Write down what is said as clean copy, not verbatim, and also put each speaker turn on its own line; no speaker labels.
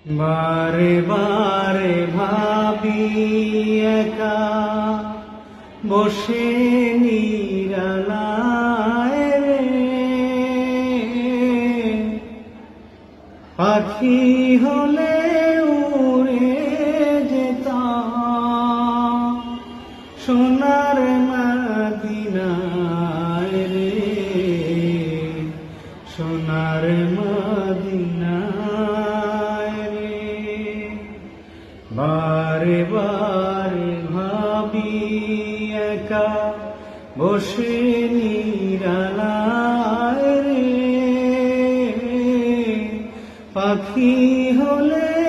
বারে বারে ভাবি একা বসে নিরালায় রে, পাখি হলে উড়ে যেতাম সোনার মদিনায় রে, সোনার মদিনায় রে। বারে বারে ভাবি একা বসে নিরালায় রে, পাখি হলে